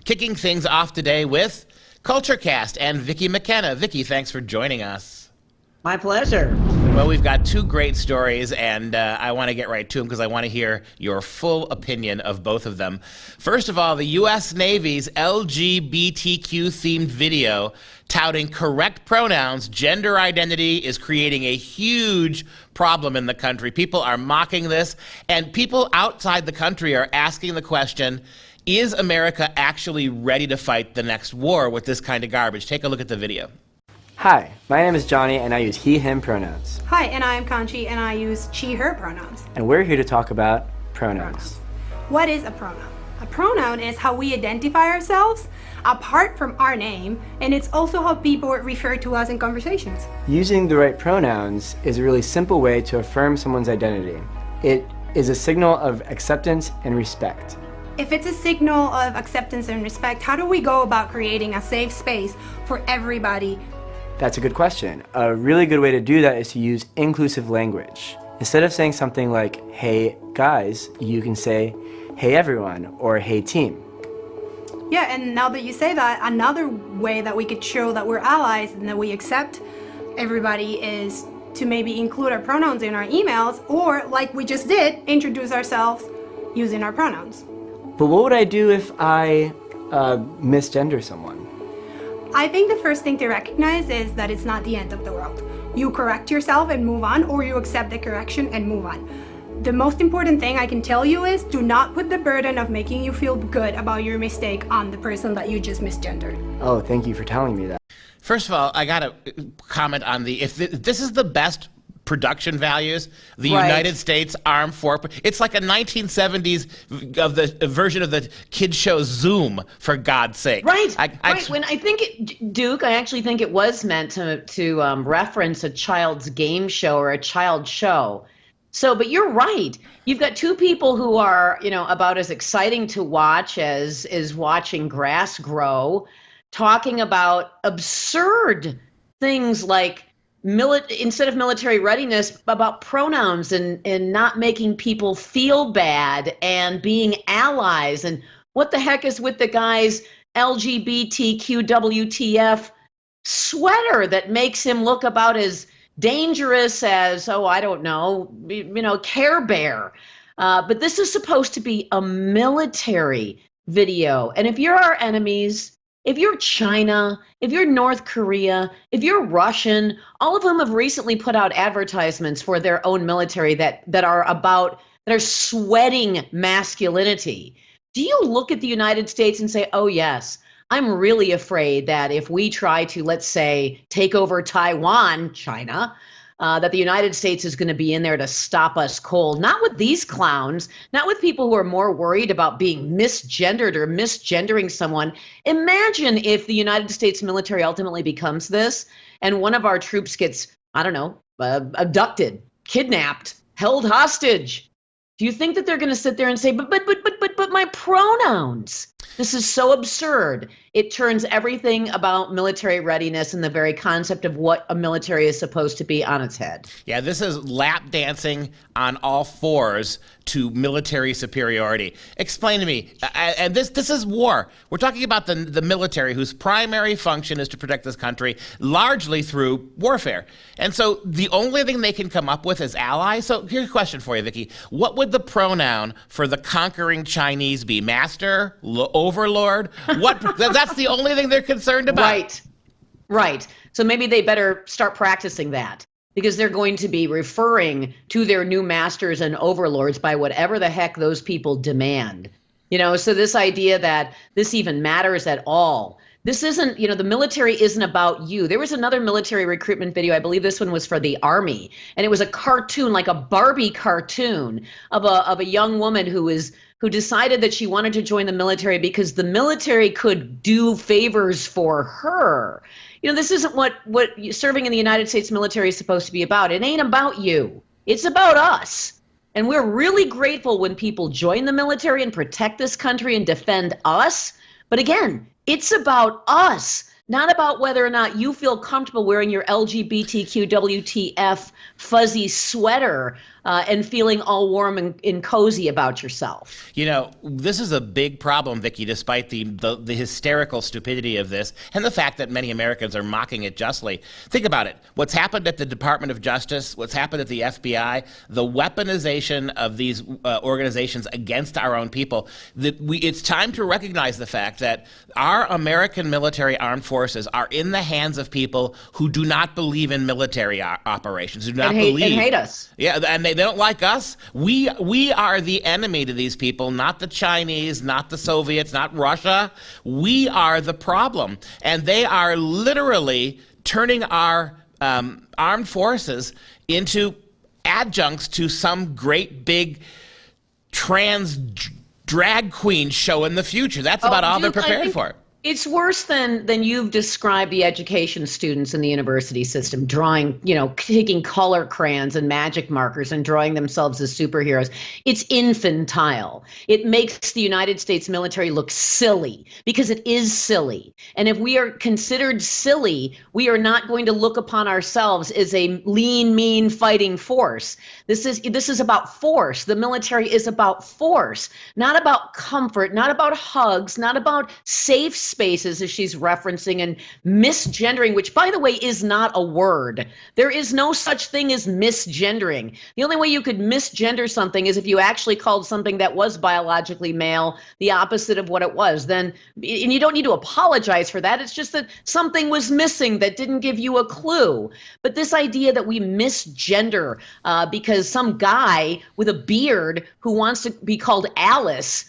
kicking things off today with CultureCast and Vicki McKenna. Vicki, thanks for joining us. My pleasure. Well, we've got two great stories, and I want to get right to them because I want to hear your full opinion of both of them. First of all, the U.S. Navy's LGBTQ-themed video touting correct pronouns, gender identity, is creating a huge problem in the country. People are mocking this, and people outside the country are asking the question, is America actually ready to fight the next war with this kind of garbage? Take a look at the video. Hi, my name is Johnny and I use he, him pronouns. Hi, and I am Kanchi and I use she, her pronouns. And we're here to talk about pronouns. What is a pronoun? A pronoun is how we identify ourselves apart from our name, and it's also how people refer to us in conversations. Using the right pronouns is a really simple way to affirm someone's identity. It is a signal of acceptance and respect. If it's a signal of acceptance and respect, how do we go about creating a safe space for everybody? That's a good question. A really good way to do that is to use inclusive language. Instead of saying something like, hey guys, you can say, hey everyone, or hey team. Yeah, and now that you say that, another way that we could show that we're allies and that we accept everybody is to maybe include our pronouns in our emails, or like we just did, introduce ourselves using our pronouns. But what would I do if I misgender someone? I think the first thing to recognize is that it's not the end of the world. You correct yourself and move on, or you accept the correction and move on. The most important thing I can tell you is do not put the burden of making you feel good about your mistake on the person that you just misgendered. Oh, thank you for telling me that. First of all, I got to comment on if this is the best production values, the Right. United States Armed Forces. It's like a 1970s of the version of the kids show Zoom, for God's sake. Right. I When I think Duke, I actually think it was meant to reference a child's game show or a child show. So, but you're right. You've got two people who are, about as exciting to watch as is watching grass grow, talking about absurd things like instead of military readiness, about pronouns and not making people feel bad and being allies. And what the heck is with the guy's LGBTQWTF sweater that makes him look about as dangerous as, I don't know, Care Bear. But this is supposed to be a military video. And if you're our enemies, if you're China, if you're North Korea, if you're Russian, all of them have recently put out advertisements for their own military that are sweating masculinity. Do you look at the United States and say, oh yes, I'm really afraid that if we try to, let's say, take over Taiwan, China, that the United States is going to be in there to stop us cold? Not with these clowns, not with people who are more worried about being misgendered or misgendering someone. Imagine if the United States military ultimately becomes this and one of our troops gets, abducted, kidnapped, held hostage. Do you think that they're going to sit there and say, but my pronouns? This is so absurd. It turns everything about military readiness and the very concept of what a military is supposed to be on its head. Yeah, this is lap dancing on all fours to military superiority. Explain to me, and this is war. We're talking about the military whose primary function is to protect this country largely through warfare. And so the only thing they can come up with is allies. So here's a question for you, Vicki. What would the pronoun for the conquering Chinese be? Master? Overlord? What? That's the only thing they're concerned about. Right. So maybe they better start practicing that, because they're going to be referring to their new masters and overlords by whatever the heck those people demand. So this idea that this even matters at all. This isn't, the military isn't about you. There was another military recruitment video, I believe this one was for the Army, and it was a cartoon, like a Barbie cartoon of a young woman who decided that she wanted to join the military because the military could do favors for her. This isn't what serving in the United States military is supposed to be about. It ain't about you. It's about us. And we're really grateful when people join the military and protect this country and defend us. But again, it's about us, not about whether or not you feel comfortable wearing your LGBTQ WTF fuzzy sweater and feeling all warm and cozy about yourself. You know, this is a big problem, Vicki, despite the hysterical stupidity of this and the fact that many Americans are mocking it justly. Think about it. What's happened at the Department of Justice, what's happened at the FBI, the weaponization of these organizations against our own people. It's time to recognize the fact that our American military armed forces are in the hands of people who do not believe in military operations, who do not believe. And hate us. Yeah, and they don't like us. We are the enemy to these people, not the Chinese, not the Soviets, not Russia. We are the problem. And they are literally turning our armed forces into adjuncts to some great big trans drag queen show in the future. That's about all they're prepared for. It's worse than you've described the education students in the university system drawing, taking color crayons and magic markers and drawing themselves as superheroes. It's infantile. It makes the United States military look silly because it is silly. And if we are considered silly, we are not going to look upon ourselves as a lean, mean fighting force. This is about force. The military is about force, not about comfort, not about hugs, not about safe spaces, as she's referencing, and misgendering, which, by the way, is not a word. There is no such thing as misgendering. The only way you could misgender something is if you actually called something that was biologically male the opposite of what it was. Then, and you don't need to apologize for that. It's just that something was missing that didn't give you a clue. But this idea that we misgender because some guy with a beard who wants to be called Alice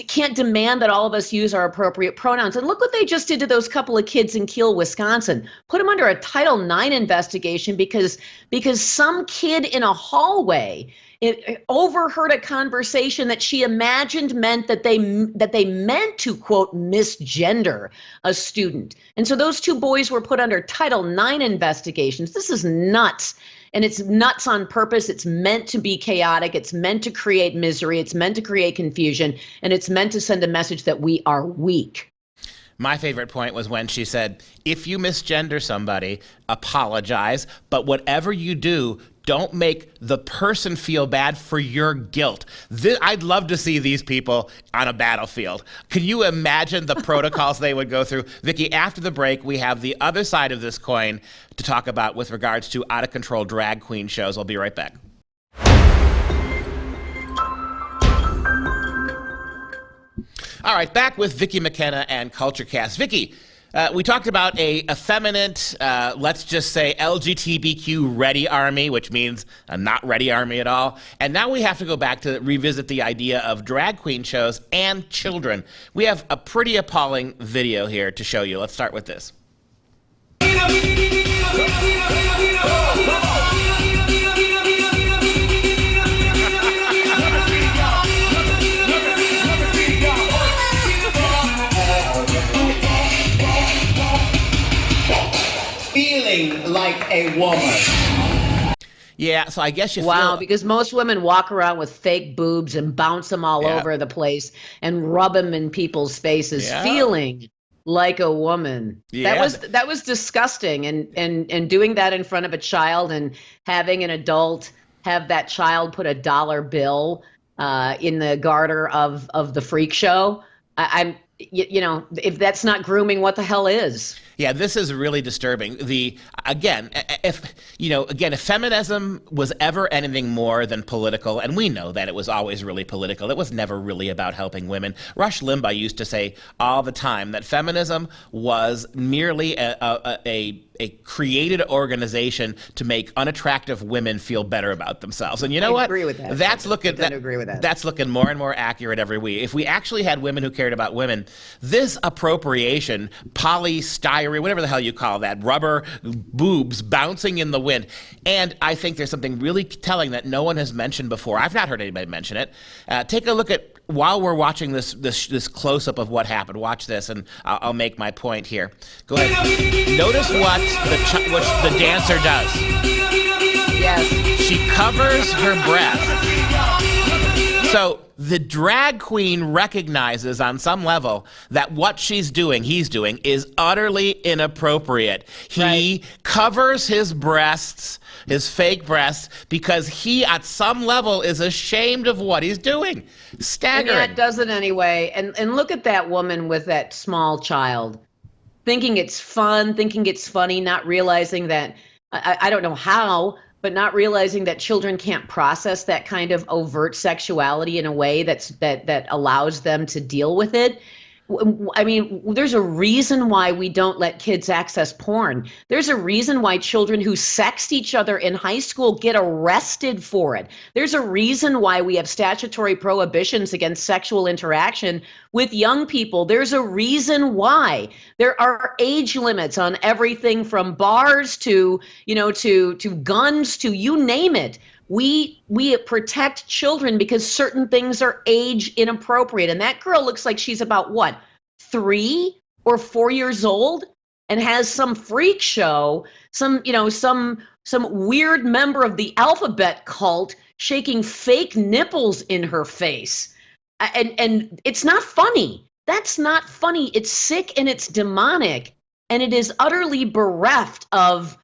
can't demand that all of us use our appropriate pronouns. And look what they just did to those couple of kids in Kiel, Wisconsin. Put them under a Title IX investigation because some kid in a hallway overheard a conversation that she imagined meant that they meant to, quote, misgender a student. And so those two boys were put under Title IX investigations. This is nuts. And it's nuts on purpose. It's meant to be chaotic. It's meant to create misery. It's meant to create confusion. And it's meant to send a message that we are weak. My favorite point was when she said, if you misgender somebody, apologize. But whatever you do, don't make the person feel bad for your guilt. I'd love to see these people on a battlefield. Can you imagine the protocols they would go through? Vicki, after the break, we have the other side of this coin to talk about with regards to out-of-control drag queen shows. I'll be right back. All right, back with Vicki McKenna and CultureCast. Vicki, we talked about a effeminate, let's just say LGBTQ ready army, which means a not ready army at all. And now we have to go back to revisit the idea of drag queen shows and children. We have a pretty appalling video here to show you. Let's start with this. Like a woman. Yeah, so I guess you Wow, feel... because most women walk around with fake boobs and bounce them all over the place and rub them in people's faces, feeling like a woman. Yeah. That was disgusting. And doing that in front of a child and having an adult have that child put a dollar bill in the garter of the freak show. If that's not grooming, what the hell is? Yeah, this is really disturbing. If feminism was ever anything more than political, and we know that it was always really political, it was never really about helping women. Rush Limbaugh used to say all the time that feminism was merely a created organization to make unattractive women feel better about themselves. And you know what? I agree with that. That's looking more and more accurate every week. If we actually had women who cared about women, this appropriation, polystyrene, whatever the hell you call that, rubber boobs bouncing in the wind. And I think there's something really telling that no one has mentioned before. I've not heard anybody mention it. Take a look at, while we're watching this close-up of what happened, watch this, and I'll make my point here. Go ahead. Notice what the dancer does. Yes. She covers her breast So the drag queen recognizes on some level that what he's doing is utterly inappropriate. He covers his breasts, his fake breasts, because he at some level is ashamed of what he's doing. Staggering. And yet does it anyway. And look at that woman with that small child, thinking it's fun, thinking it's funny, not realizing that, I don't know how, but not realizing that children can't process that kind of overt sexuality in a way that allows them to deal with it. I mean, there's a reason why we don't let kids access porn. There's a reason why children who sexed each other in high school get arrested for it. There's a reason why we have statutory prohibitions against sexual interaction with young people. There's a reason why there are age limits on everything from bars to guns to you name it. We protect children because certain things are age inappropriate. And that girl looks like she's about what, 3 or 4 years old, and has some freak show, some weird member of the alphabet cult shaking fake nipples in her face. And it's not funny. That's not funny. It's sick and it's demonic. And it is utterly bereft of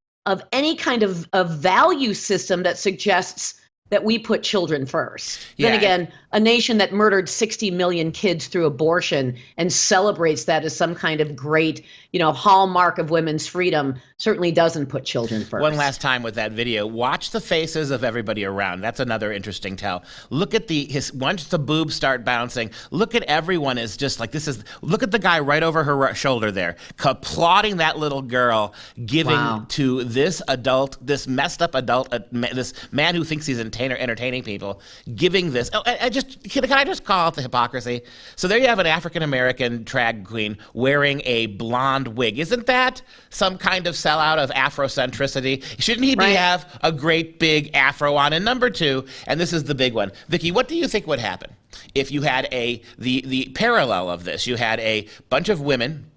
any kind of value system that suggests that we put children first. Yeah. Then again, a nation that murdered 60 million kids through abortion and celebrates that as some kind of great, hallmark of women's freedom certainly doesn't put children first. One last time with that video, watch the faces of everybody around. That's another interesting tell. Look at once the boobs start bouncing, look at everyone is just like, look at the guy right over her shoulder there, applauding that little girl, giving to this messed up adult, this man who thinks he's entertaining people, giving this. Oh, can I just call it the hypocrisy? So there you have an African-American drag queen wearing a blonde wig. Isn't that some kind of sellout of Afrocentricity? Shouldn't he have a great big afro on? And number 2, and this is the big one, Vicki, what do you think would happen if you had the parallel of this? You had a bunch of women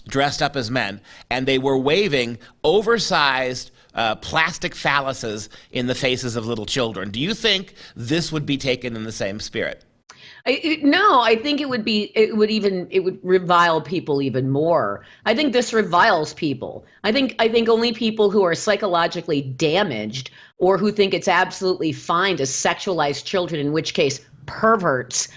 dressed up as men, and they were waving oversized plastic phalluses in the faces of little children. Do you think this would be taken in the same spirit? No, I think it would revile people even more. I think this reviles people. I think only people who are psychologically damaged or who think it's absolutely fine to sexualize children, in which case perverts,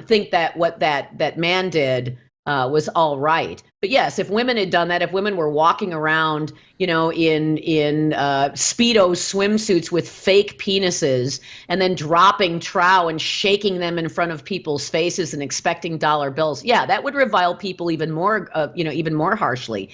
think that what that man did was all right. But yes, if women had done that, if women were walking around, in Speedo swimsuits with fake penises and then dropping trow and shaking them in front of people's faces and expecting dollar bills, yeah, that would revile people even more, even more harshly,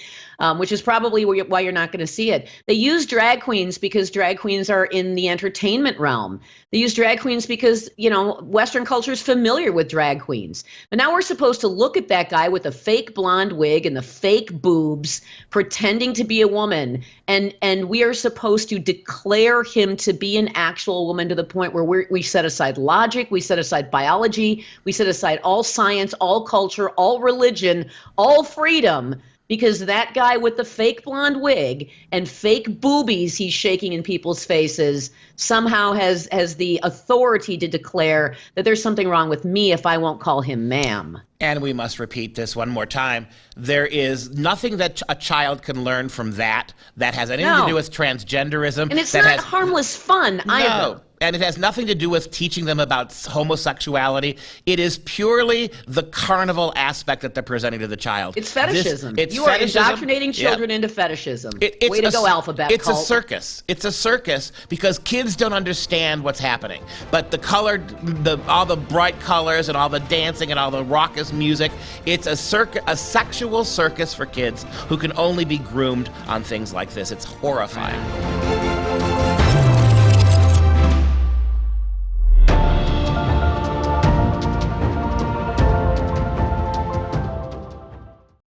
which is probably why you're not going to see it. They use drag queens because drag queens are in the entertainment realm. They use drag queens because, Western culture is familiar with drag queens. But now we're supposed to look at that guy with a fake blonde wig and the fake boobs pretending to be a woman, and we are supposed to declare him to be an actual woman to the point where we set aside logic, we set aside biology, we set aside all science, all culture, all religion, all freedom, because that guy with the fake blonde wig and fake boobies he's shaking in people's faces somehow has the authority to declare that there's something wrong with me if I won't call him ma'am. And we must repeat this one more time. There is nothing that a child can learn from that has anything to do with transgenderism. And it's not harmless fun either. And it has nothing to do with teaching them about homosexuality. It is purely the carnival aspect that they're presenting to the child. It's fetishism. You are indoctrinating children into fetishism. Way to go, alphabet It's cult. a circus. It's a circus because kids don't understand what's happening. But all the bright colors and all the dancing and all the raucous music, it's a sexual circus for kids who can only be groomed on things like this. It's horrifying.